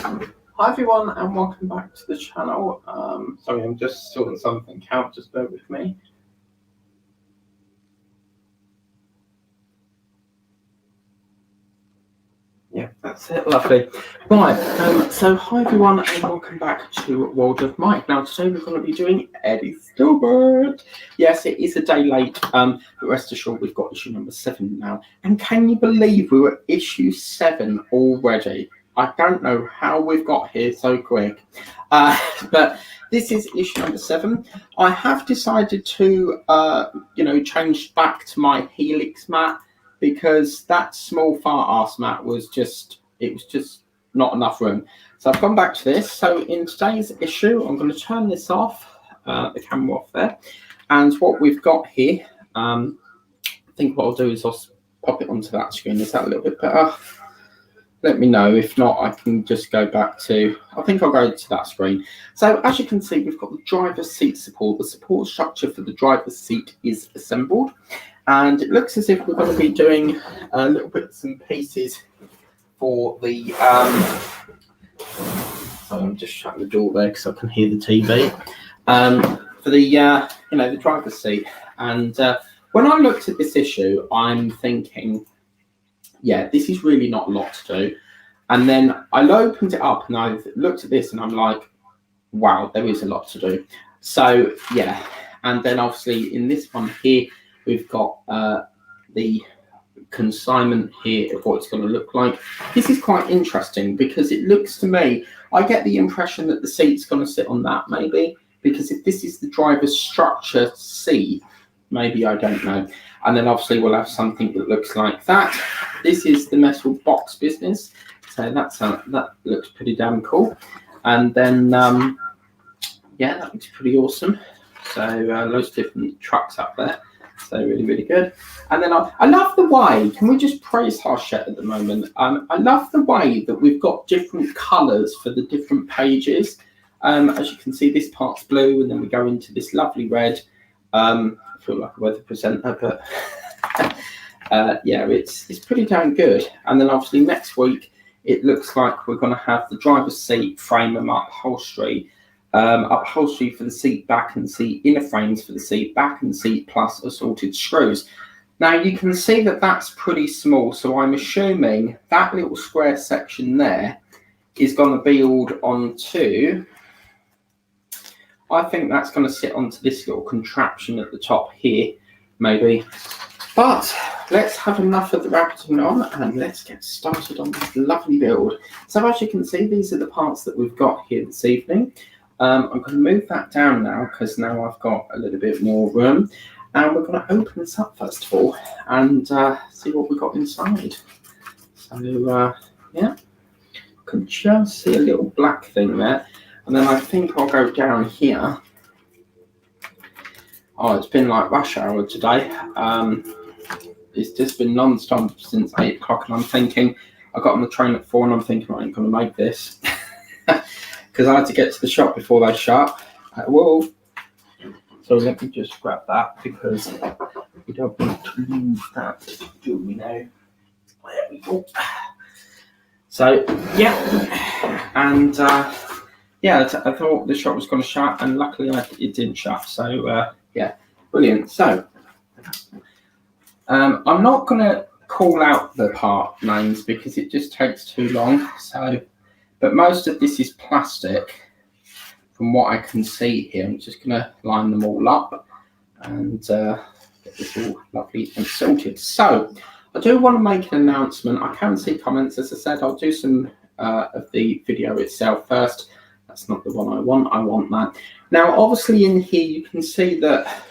Hi everyone and welcome back to the channel. Sorry, I'm just sorting something out, just bear with me. Yeah, that's it, lovely. Right, so hi everyone and welcome back to World of Mike. Now today we're going to be doing Eddie Stobart. Yes, it is a day late, but rest assured we've got issue number 7 now. And can you believe we were issue 7 already? I don't know how we've got here so quick, but this is issue number 7. I have decided to, change back to my Helix mat because that small fart ass mat was just not enough room. So I've gone back to this. So in today's issue, I'm going to turn this off, the camera off there, and what we've got here, I think what I'll do is I'll pop it onto that screen. Is that a little bit better? Let me know. If not, I can just go back to, I think I'll go to that screen. So as you can see, we've got the driver's seat support. The support structure for the driver's seat is assembled. And it looks as if we're going to be doing little bits and pieces for the, so I'm just shutting the door there because I can hear the TV, for the, the driver's seat. And when I looked at this issue, I'm thinking, yeah, this is really not a lot to do. And then I opened it up and I looked at this and I'm like, wow, there is a lot to do. So yeah, and then obviously in this one here, we've got the consignment here of what it's going to look like. This is quite interesting because it looks to me, I get the impression that the seat's going to sit on that maybe, because if this is the driver's structure seat, maybe, I don't know. And then obviously we'll have something that looks like that. This is the metal box business. So that looks pretty damn cool. And then, yeah, that looks pretty awesome. So loads of different trucks up there. So really, really good. And then I love the way, can we just praise Hachette at the moment? I love the way that we've got different colours for the different pages. As you can see, this part's blue and then we go into this lovely red. I feel like a weather presenter, but yeah, it's pretty damn good. And then obviously next week, it looks like we're going to have the driver's seat, frame and upholstery. Upholstery for the seat back and seat inner frames for the seat back and seat plus assorted screws. Now you can see that that's pretty small, so I'm assuming that little square section there is going to build onto, I think that's going to sit onto this little contraption at the top here, maybe. But let's have enough of the rabbiting on and let's get started on this lovely build. So as you can see, these are the parts that we've got here this evening. I'm going to move that down now because now I've got a little bit more room. And we're going to open this up first of all and see what we've got inside. So, yeah, can just see a little black thing there. And then I think I'll go down here. Oh, it's been like rush hour today. It's just been non-stop since 8 o'clock. And I'm thinking, I got on the train at 4 and I'm thinking I ain't going to make this. Because I had to get to the shop before they shut. Whoa. So let me just grab that because we don't want to lose that, do we now? There we go. So, yeah. And, yeah, I thought the shop was going to shut and luckily it didn't shut. So, yeah, brilliant. So, I'm not going to call out the part names because it just takes too long. So, but most of this is plastic from what I can see here. I'm just going to line them all up and get this all lovely and sorted. So I do want to make an announcement. I can see comments. As I said, I'll do some of the video itself first. That's not the one I want. I want that. Now, obviously in here, you can see that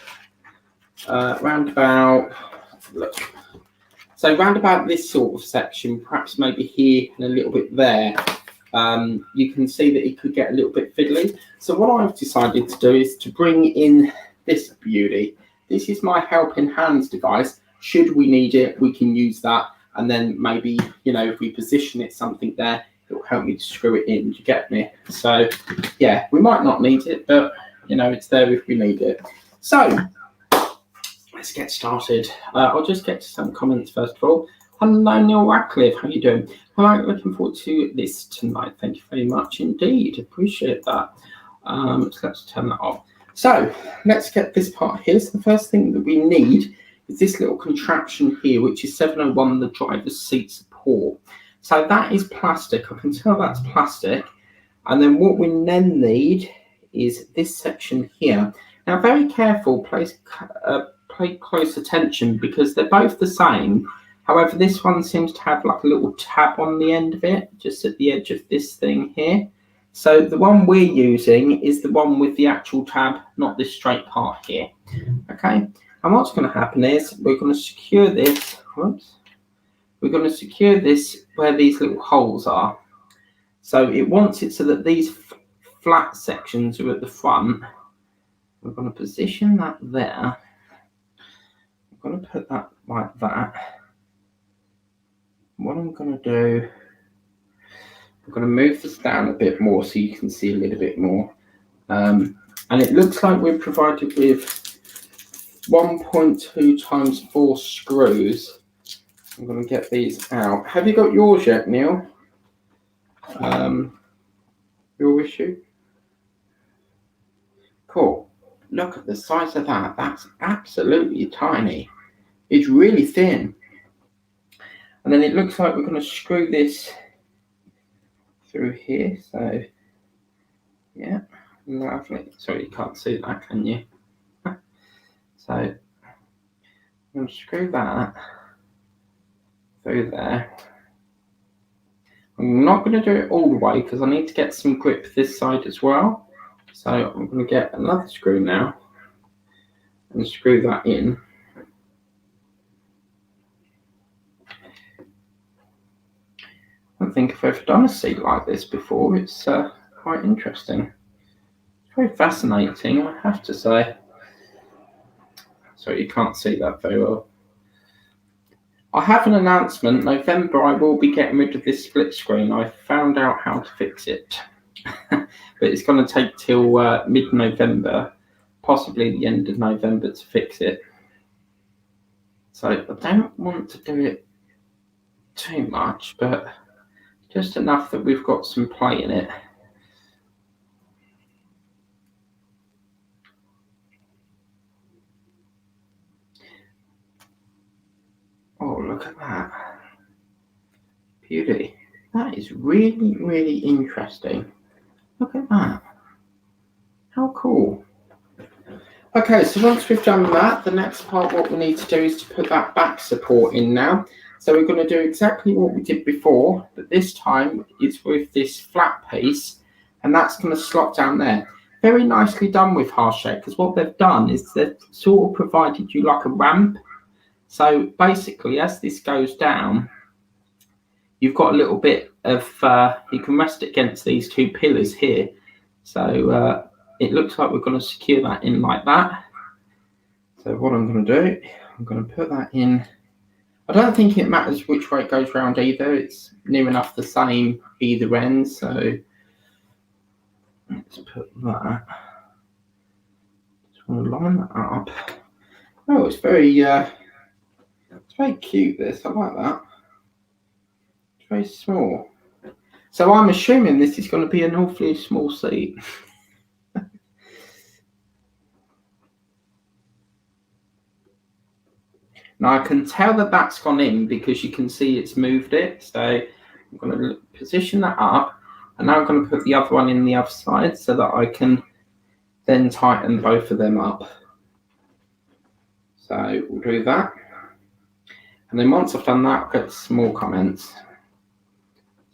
round about this sort of section, perhaps maybe here and a little bit there, you can see that it could get a little bit fiddly. So what I've decided to do is to bring in this beauty. This is my helping hands device. Should we need it, we can use that. And then maybe, if we position it something there, it will help me to screw it in. Do you get me? So yeah, we might not need it, but it's there if we need it. So let's get started. I'll just get to some comments first of all. Hello, Neil Radcliffe. How you doing? Hello, looking forward to this tonight. Thank you very much indeed. Appreciate that. So let's turn that off. So let's get this part here. So the first thing that we need is this little contraption here, which is 701, the driver's seat support. So that is plastic. I can tell that's plastic. And then what we then need is this section here. Now, very careful, pay close attention because they're both the same. However, this one seems to have like a little tab on the end of it, just at the edge of this thing here. So the one we're using is the one with the actual tab, not this straight part here. Okay, and what's going to happen is we're going to secure this. Whoops. We're going to secure this where these little holes are. So it wants it so that these flat sections are at the front. We're going to position that there. I'm going to put that like that. What I'm going to do, I'm going to move this down a bit more so you can see a little bit more. And it looks like we're provided with 1.2 times 4 screws. I'm going to get these out. Have you got yours yet, Neil? Your issue? Cool. Look at the size of that. That's absolutely tiny. It's really thin. And then it looks like we're going to screw this through here. So, yeah, lovely. Sorry, you can't see that, can you? So, I'm going to screw that through there. I'm not going to do it all the way because I need to get some grip this side as well. So I'm going to get another screw now and screw that in. I don't think I've ever done a seat like this before. It's quite interesting. It's very fascinating, I have to say. Sorry, you can't see that very well. I have an announcement. November, I will be getting rid of this split screen. I found out how to fix it. But it's going to take till mid-November, possibly the end of November to fix it. So I don't want to do it too much, but just enough that we've got some play in it. Oh, look at that. Beauty. That is really, really interesting. Look at that. How cool. Okay, so once we've done that, the next part, what we need to do is to put that back support in now. So we're going to do exactly what we did before, but this time it's with this flat piece, and that's going to slot down there. Very nicely done with Harshek, because what they've done is they've sort of provided you like a ramp. So basically, as this goes down, you've got a little bit of, you can rest it against these two pillars here. So it looks like we're going to secure that in like that. So what I'm going to do, I'm going to put that in. I don't think it matters which way it goes round either. It's near enough the same either end. So let's put that. Just want to line that up. Oh, it's very cute. This, I like that. It's very small. So I'm assuming this is going to be an awfully small seat. Now I can tell that that's gone in because you can see it's moved it. So I'm going to position that up, and now I'm going to put the other one in the other side so that I can then tighten both of them up. So we'll do that. And then once I've done that, I'll get some more comments.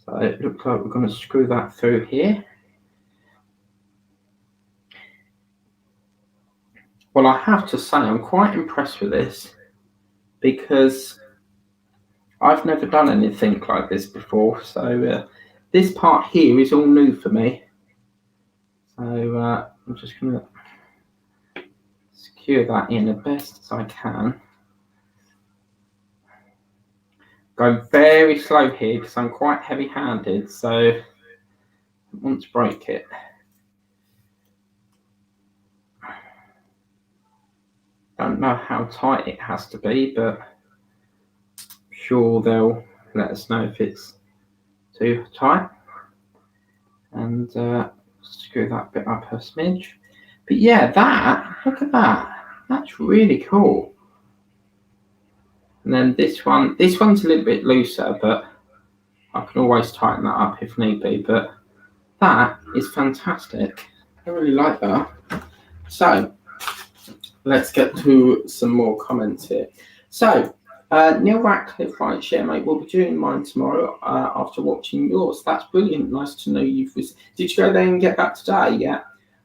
So it looks like we're going to screw that through here. Well, I have to say I'm quite impressed with this because I've never done anything like this before. So this part here is all new for me. So I'm just going to secure that in as best as I can. Go very slow here because I'm quite heavy-handed, so I want to break it. Don't know how tight it has to be, but sure they'll let us know if it's too tight, and screw that bit up a smidge. But yeah, look at that, that's really cool. And then this one's a little bit looser, but I can always tighten that up if need be. But that is fantastic. I really like that. So let's get to some more comments here. So Neil Ratcliffe writes, yeah, mate, we'll be doing mine tomorrow after watching yours. That's brilliant. Nice to know you've... Did you go there and get that today? Yeah,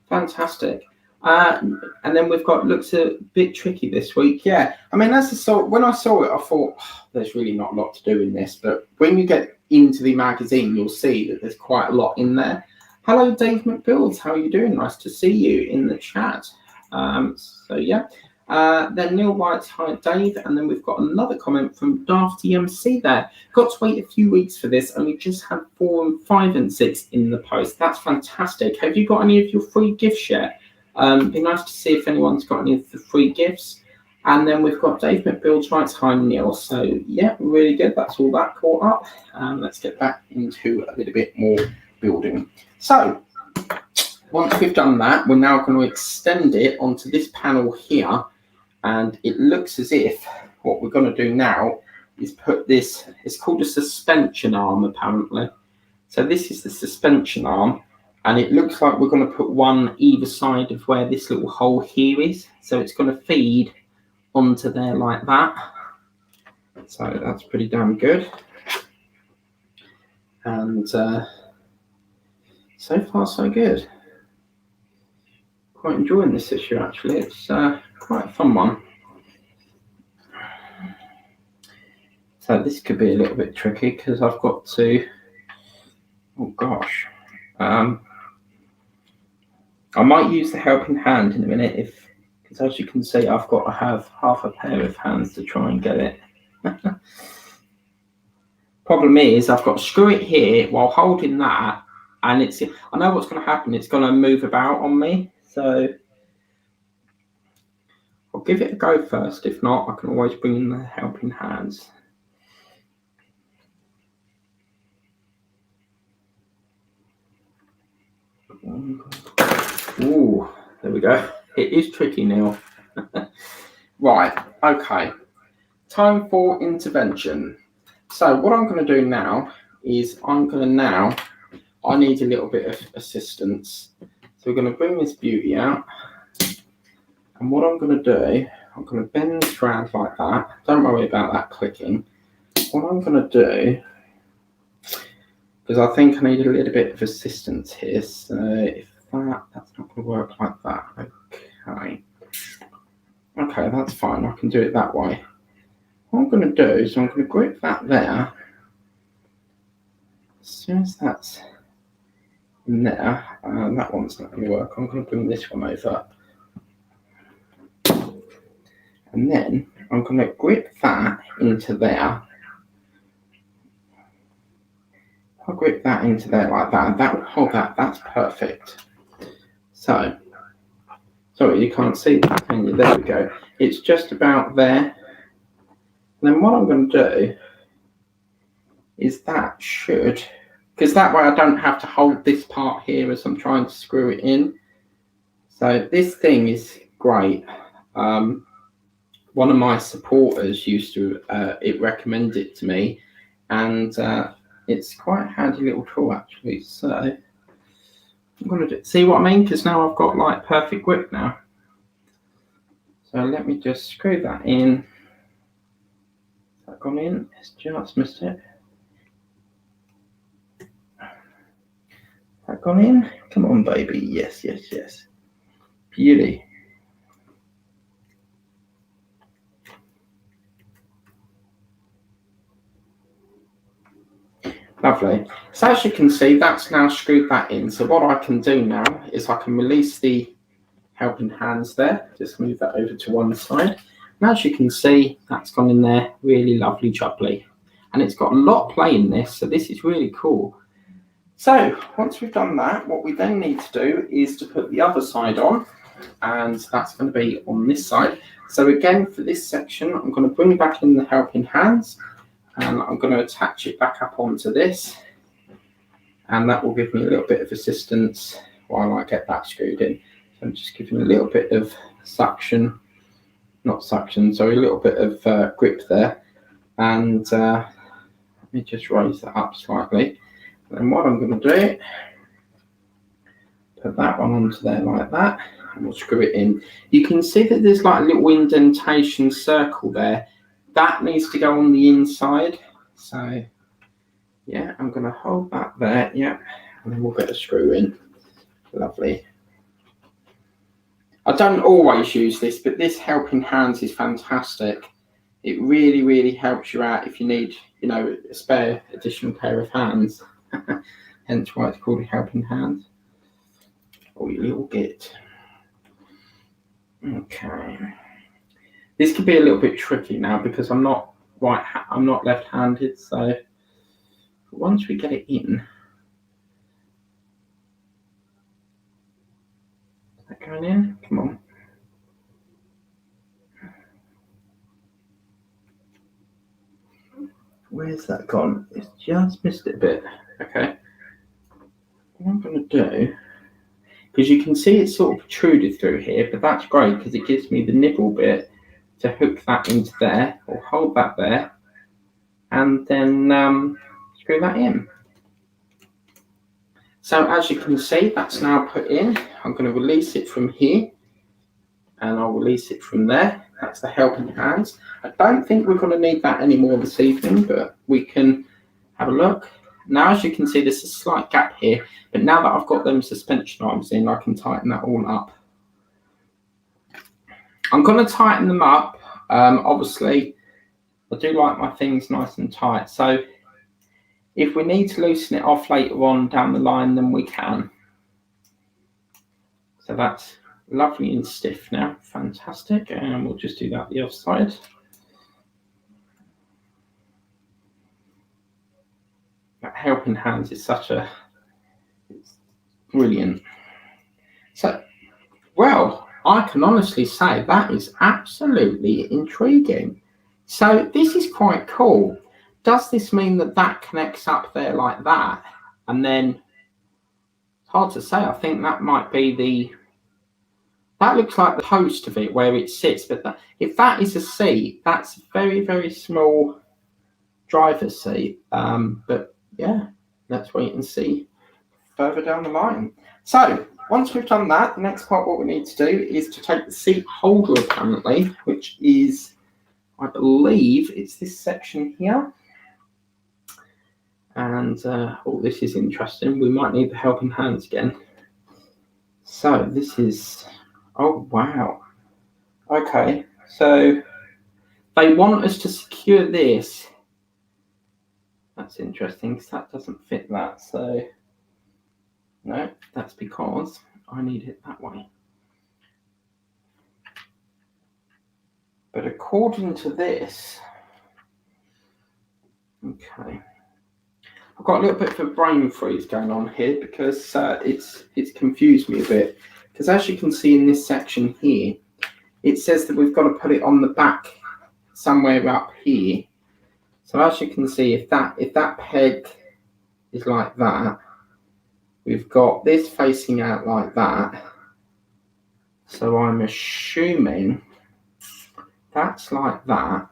fantastic. And then we've got, looks a bit tricky this week. Yeah, I mean, when I saw it, I thought, there's really not a lot to do in this. But when you get into the magazine, you'll see that there's quite a lot in there. Hello, Dave McBills. How are you doing? Nice to see you in the chat. So yeah. Then Neil writes, hi Dave, and then we've got another comment from Daft EMC there. Got to wait a few weeks for this, and we just had 4, 5, and 6 in the post. That's fantastic. Have you got any of your free gifts yet? Be nice to see if anyone's got any of the free gifts. And then we've got Dave McBills writes, hi Neil. So yeah, really good. That's all that caught up. Let's get back into a little bit more building. So once we've done that, we're now going to extend it onto this panel here. And it looks as if what we're going to do now is put this, it's called a suspension arm apparently. So this is the suspension arm, and it looks like we're going to put one either side of where this little hole here is. So it's going to feed onto there like that. So that's pretty damn good. And so far so good. Quite enjoying this issue actually. It's quite a fun one. So this could be a little bit tricky because I've got to, oh gosh, I might use the helping hand in a minute because as you can see I've got to have half a pair of hands to try and get it. Problem is I've got to screw it here while holding that, and I know what's going to happen, it's going to move about on me. So I'll give it a go first. If not, I can always bring in the helping hands. Ooh, there we go. It is tricky now. Right, okay. Time for intervention. So what I'm going to do now is I need a little bit of assistance. So we're going to bring this beauty out. And what I'm going to do, I'm going to bend this round like that. Don't worry about that clicking. What I'm going to do, because I think I need a little bit of assistance here. So if that's not going to work like that. Okay. Okay, that's fine. I can do it that way. What I'm going to do is I'm going to grip that there. As soon as that's in there, that one's not going to work. I'm going to bring this one over. And then I'm going to grip that into there. I'll grip that into there like that. That will hold that. That's perfect. So, sorry, you can't see that, can you? There we go. It's just about there. And then what I'm going to do is that should, because that way I don't have to hold this part here as I'm trying to screw it in. So this thing is great. One of my supporters used to, it recommended it to me, and it's quite a handy little tool actually. So I'm going to see what I mean, because now I've got like perfect grip now. So let me just screw that in. Has that gone in? It's just missed it. Has that gone in? Come on, baby. Yes, yes, yes. Beauty. Lovely. So as you can see, that's now screwed that in. So what I can do now is I can release the helping hands there. Just move that over to one side. And as you can see, that's gone in there really lovely jubbly. And it's got a lot of play in this, so this is really cool. So once we've done that, what we then need to do is to put the other side on. And that's going to be on this side. So again, for this section, I'm going to bring back in the helping hands. and I'm going to attach it back up onto this, and that will give me a little bit of assistance while I get that screwed in. So I'm just giving a little bit of suction, not suction, sorry, a little bit of grip there, and let me just raise that up slightly. And what I'm going to do, put that one onto there like that, and we'll screw it in. You can see that there's like a little indentation circle there. That needs to go on the inside. So yeah, I'm going to hold that there, yeah, and then we'll get a screw in. Lovely. I don't always use this, but this helping hands is fantastic. It really, really helps you out if you need, you know, a spare additional pair of hands. Hence why it's called a helping hand. Oh, you little git. Okay. This could be a little bit tricky now because I'm not left-handed. So once we get it in, is that going in? Come on. Where's that gone? It's just missed it a bit. Okay. What I'm going to do, because you can see it's sort of protruded through here, but that's great because it gives me the nibble bit to hook that into there, or hold that there, and then screw that in. So as you can see, that's now put in. I'm going to release it from here, and I'll release it from there. That's the helping hands. I don't think we're going to need that anymore this evening, but we can have a look. Now, as you can see, there's a slight gap here, but now that I've got them suspension arms in, I can tighten that all up. I'm going to tighten them up. Obviously, I do like my things nice and tight. So if we need to loosen it off later on down the line, then we can. So that's lovely and stiff now. Fantastic. And we'll just do that the other side. That helping hands is it's brilliant. So, well, I can honestly say that is absolutely intriguing. So this is quite cool. Does this mean that that connects up there like that? And then, it's hard to say, I think that might be that looks like the post of it where it sits. But if that is a seat, that's a very, very small driver's seat. But yeah, let's wait and see further down the line. So once we've done that, the next part, what we need to do is to take the seat holder apparently, which is, I believe it's this section here. And oh, this is interesting. We might need the helping hands again. So this is, oh wow. Okay, so they want us to secure this. That's interesting because that doesn't fit that. So no, that's because I need it that way. But according to this, okay, I've got a little bit of a brain freeze going on here because it's confused me a bit. Because as you can see in this section here, it says that we've got to put it on the back somewhere up here. So as you can see, if that peg is like that, we've got this facing out like that. So I'm assuming that's like that.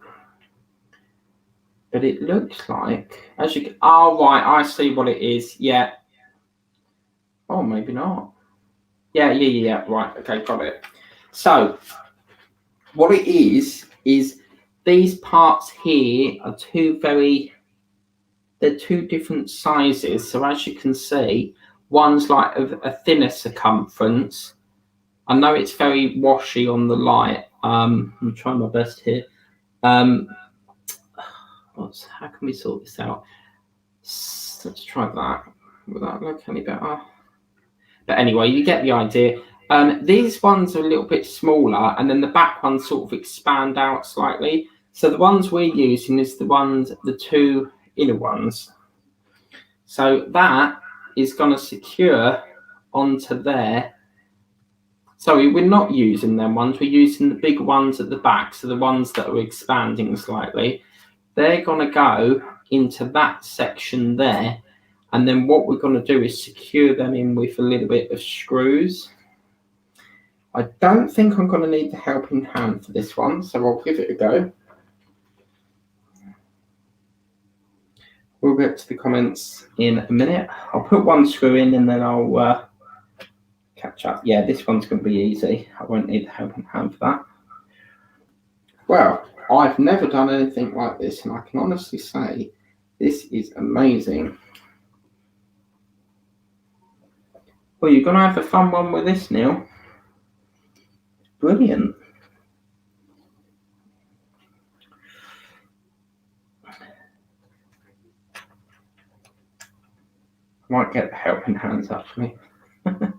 But it looks like, as you can, oh right, I see what it is. Yeah. Oh, maybe not. Yeah, right, okay, got it. So what it is these parts here are they're two different sizes. So as you can see, one's like a thinner circumference. I know it's very washy on the light. I'm trying my best here. How can we sort this out? Let's try that. Will that look any better? But anyway, you get the idea. These ones are a little bit smaller, and then the back ones sort of expand out slightly. So the ones we're using is the two inner ones. So that is going to secure onto there. Sorry, we're not using them ones. We're using the big ones at the back, so the ones that are expanding slightly. they're going to go into that section there. And then what we're going to do is secure them in with a little bit of screws. I don't think I'm going to need the helping hand for this one, so I'll give it a go. We'll get to the comments in a minute. I'll put one screw in and then I'll catch up. Yeah, this one's going to be easy. I won't need the helping hand for that. Well, I've never done anything like this, and I can honestly say this is amazing. Well, you're going to have a fun one with this, Neil. Brilliant. I might get the helping hands up for me. I'm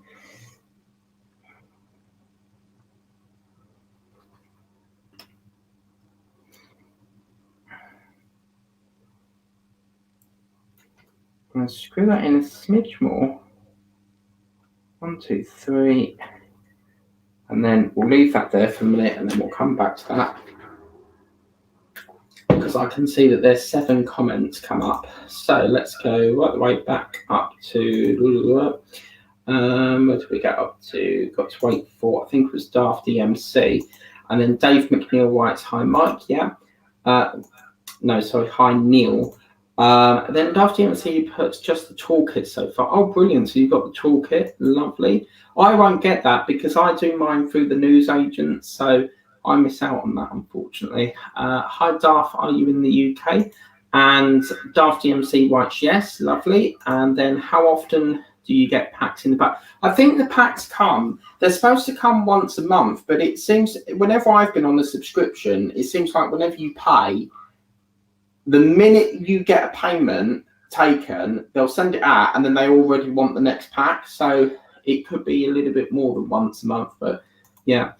going to screw that in a smidge more. 1, 2, 3. And then we'll leave that there for a minute and then we'll come back to that. Because I can see that there's 7 comments come up. So let's go right the way back up to, where did we get up to? Got to wait for, I think it was Daft EMC. And then Dave McNeil writes, hi Mike, yeah. No, sorry, hi Neil. Then Daft EMC puts just the toolkit so far. Oh, brilliant. So you've got the toolkit. Lovely. I won't get that because I do mine through the news agent. So I miss out on that, unfortunately. Hi, Daft, are you in the UK? And Daft EMC writes, yes, lovely. And then how often do you get packs in the back? I think the packs come, they're supposed to come once a month, but it seems, whenever I've been on the subscription, it seems like whenever you pay, the minute you get a payment taken, they'll send it out and then they already want the next pack. So it could be a little bit more than once a month, but yeah.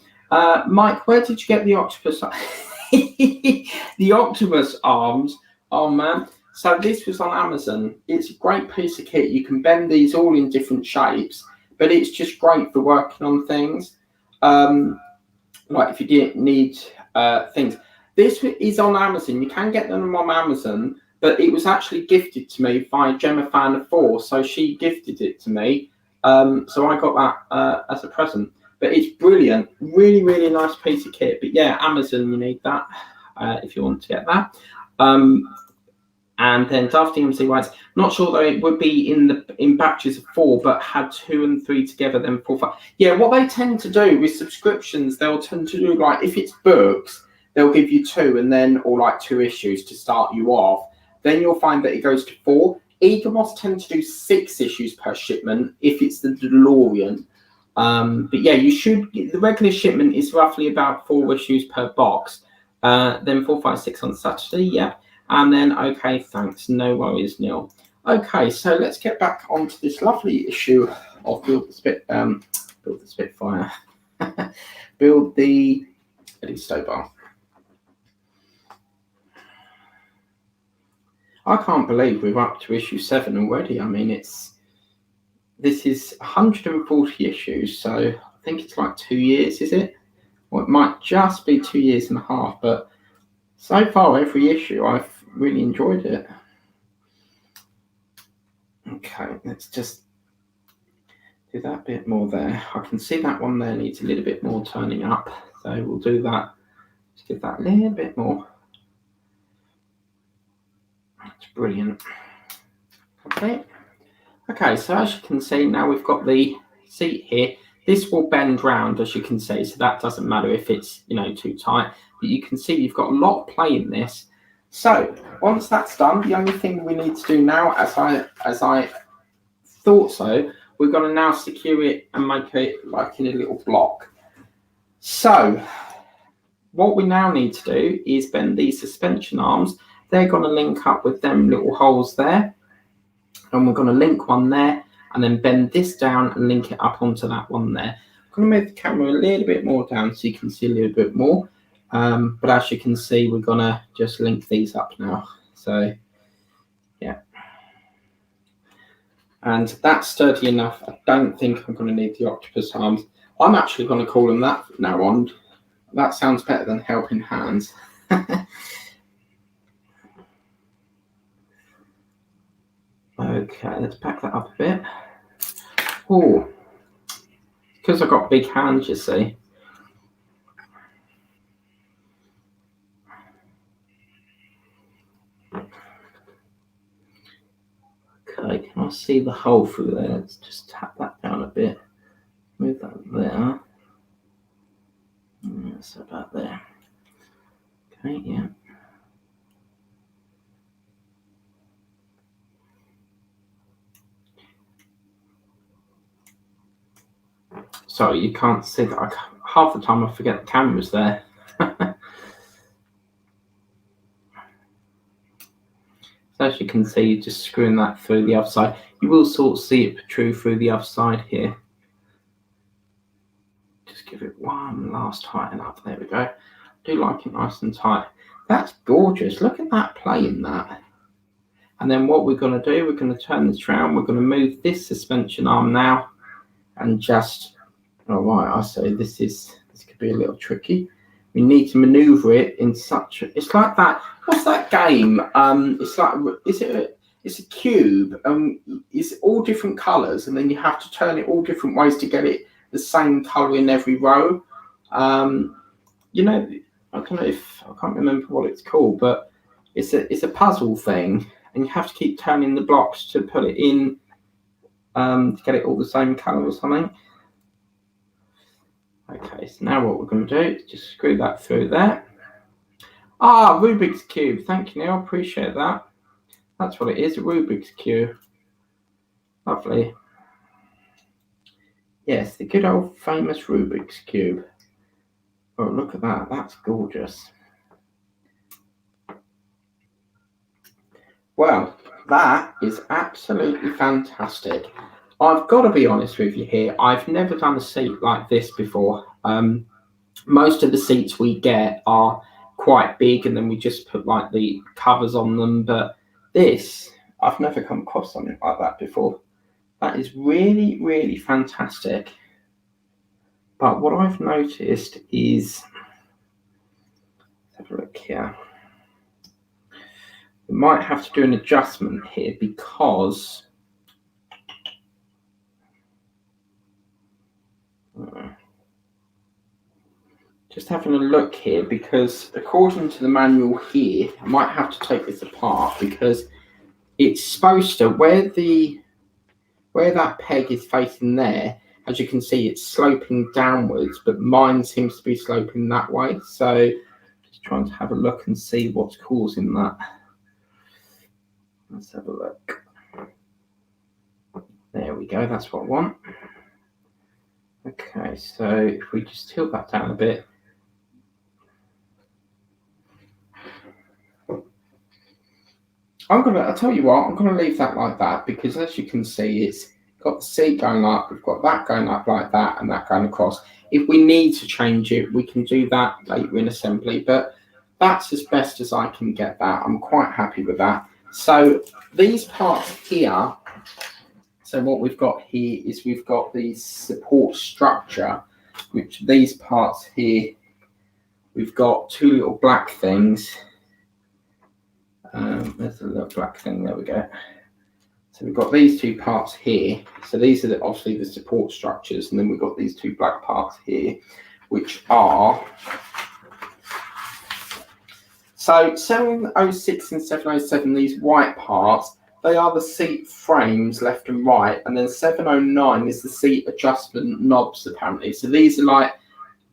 Mike, where did you get the octopus? The octopus arms. Oh man. So this was on Amazon. It's a great piece of kit. You can bend these all in different shapes, but it's just great for working on things. Like if you didn't need things. This is on Amazon. You can get them on Amazon, but it was actually gifted to me by Gemma Fan of 4. So she gifted it to me. So I got that as a present. But it's brilliant. Really, really nice piece of kit. But yeah, Amazon, you need that if you want to get that. And then Daft DMC writes, not sure though it would be in batches of 4, but had 2 and 3 together, then 4, 5. Yeah, what they tend to do with subscriptions, they'll tend to do like if it's books, they'll give you 2 and then or like 2 issues to start you off. Then you'll find that it goes to 4. Egomos tend to do 6 issues per shipment if it's the DeLorean. But yeah, you should. The regular shipment is roughly about 4 issues per box. Then 4, 5, 6 on Saturday. Yeah. And then, okay, thanks. No worries, Neil. Okay, so let's get back onto this lovely issue of Build the Spitfire. Build the Stobart. I can't believe we're up to issue 7 already. I mean, this is 140 issues, so I think it's like 2 years, is it? Or it might just be 2 years and a half, but so far every issue I've really enjoyed it. Okay, let's just do that bit more there. I can see that one there needs a little bit more turning up, so we'll do that. Just give that a little bit more. That's brilliant. Okay. Okay, so as you can see, now we've got the seat here. This will bend round, as you can see, so that doesn't matter if it's, too tight. But you can see you've got a lot of play in this. So once that's done, the only thing we need to do now, as I thought so, we're going to now secure it and make it like in a little block. So what we now need to do is bend these suspension arms. They're going to link up with them little holes there. And we're going to link one there and then bend this down and link it up onto that one there. I'm going to move the camera a little bit more down so you can see a little bit more. But as you can see, we're going to just link these up now. So, yeah. And that's sturdy enough. I don't think I'm going to need the octopus arms. I'm actually going to call them that from now on. That sounds better than helping hands. Okay, let's back that up a bit. Oh, because I've got big hands, you see. Okay, can I see the hole through there? Let's just tap that down a bit. Move that there. That's about there. Okay, yeah. Sorry, you can't see that. Half the time I forget the camera's there. So as you can see, just screwing that through the other side. You will sort of see it protrude through the other side here. Just give it one last tighten up. There we go. I do like it nice and tight. That's gorgeous. Look at that playing that. And then what we're going to do, we're going to turn this around. We're going to move this suspension arm now and just, all right, I say this could be a little tricky. We need to maneuver it in such a, it's like that, what's that game? It's like, it's a cube, it's all different colours, and then you have to turn it all different ways to get it the same colour in every row. You know, I don't know if, I can't remember what it's called, but it's a puzzle thing, and you have to keep turning the blocks to put it in, to get it all the same colour or something. Okay, so now what we're going to do is just screw that through there. Ah, Rubik's Cube. Thank you, Neil. Appreciate that. That's what it is, a Rubik's Cube. Lovely. Yes, the good old famous Rubik's Cube. Oh, look at that. That's gorgeous. Well, that is absolutely fantastic. I've got to be honest with you here. I've never done a seat like this before. Most of the seats we get are quite big, and then we just put like the covers on them. But this, I've never come across something like that before. That is really, really fantastic. But what I've noticed is, let's have a look here. We might have to do an adjustment here because just having a look here, because according to the manual here, I might have to take this apart because it's supposed to, where that peg is facing there, as you can see, it's sloping downwards, but mine seems to be sloping that way. So just trying to have a look and see what's causing that. Let's have a look. There we go, that's what I want. Okay, so if we just tilt that down a bit. I'll tell you what, I'm gonna leave that like that, because as you can see, it's got the seat going up, we've got that going up like that, and that going across. If we need to change it, we can do that later in assembly, but that's as best as I can get that. I'm quite happy with that. So these parts here, so what we've got here is we've got the support structure, which these parts here, we've got two little black things. There's a little black thing, there we go. So we've got these two parts here. So these are obviously the support structures, and then we've got these two black parts here, which are, so 706 and 707, these white parts, they are the seat frames left and right, and then 709 is the seat adjustment knobs apparently. So these are like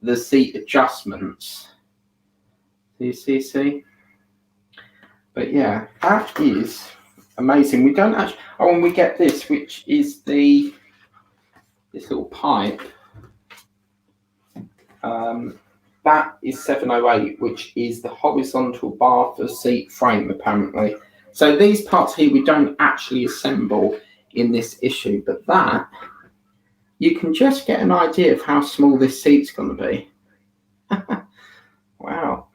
the seat adjustments. See? But yeah, that is amazing. We don't actually, oh, and we get this, which is this little pipe. That is 708, which is the horizontal bar for seat frame, apparently. So these parts here we don't actually assemble in this issue, but that, you can just get an idea of how small this seat's going to be. Wow.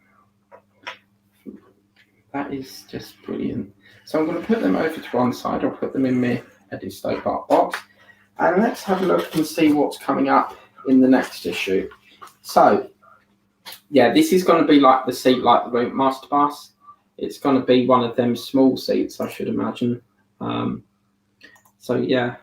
That is just brilliant. So I'm going to put them over to one side. I'll put them in my Eddie Stobart box. And let's have a look and see what's coming up in the next issue. So, yeah, this is going to be like the seat like the Route Master Bus. It's going to be one of them small seats, I should imagine. So yeah,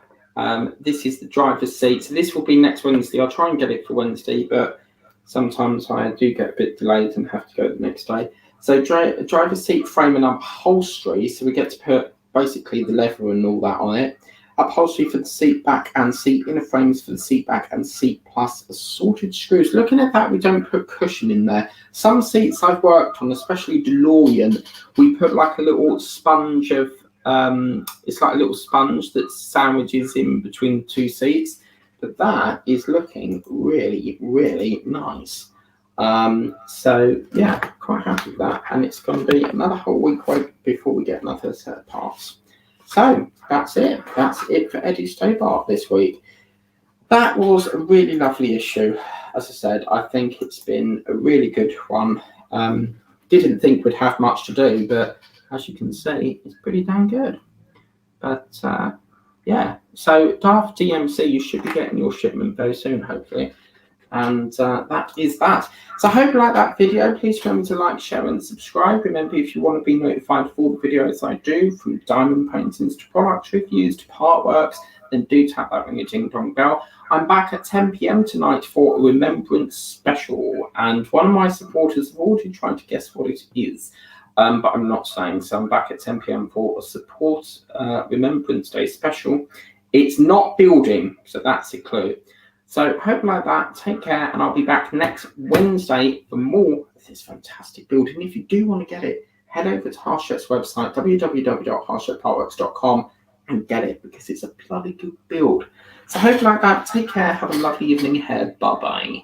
this is the driver's seat. So this will be next Wednesday. I'll try and get it for Wednesday, but sometimes I do get a bit delayed and have to go the next day. So driver's seat frame and upholstery. So we get to put basically the leather and all that on it. Upholstery for the seat back and seat inner frames for the seat back and seat plus assorted screws. Looking at that, we don't put cushion in there. Some seats I've worked on, especially DeLorean, we put like a little sponge of, it's like a little sponge that sandwiches in between the two seats. But that is looking really, really nice. So yeah, quite happy with that. And it's going to be another whole week wait before we get another set of parts. So that's it. That's it for Eddie Stobart this week. That was a really lovely issue. As I said, I think it's been a really good one. Didn't think we'd have much to do, but as you can see, it's pretty damn good. But yeah, so Daft DMC, you should be getting your shipment very soon, hopefully. And that is that. So I hope you like that video. Please remember to like, share and subscribe. Remember, if you want to be notified for all the videos I do, from diamond paintings to product reviews to part works, then do tap that ring a ding dong bell. I'm back at 10 p.m. tonight for a remembrance special, and one of my supporters have already tried to guess what it is, but I'm not saying. So I'm back at 10 p.m. for a support Remembrance Day special. It's not building, so that's a clue. So hope you like that. Take care, and I'll be back next Wednesday for more of this fantastic build. And if you do want to get it, head over to Harshirt's website, www.harshirtpartworks.com, and get it, because it's a bloody good build. So hope you like that. Take care. Have a lovely evening ahead. Bye-bye.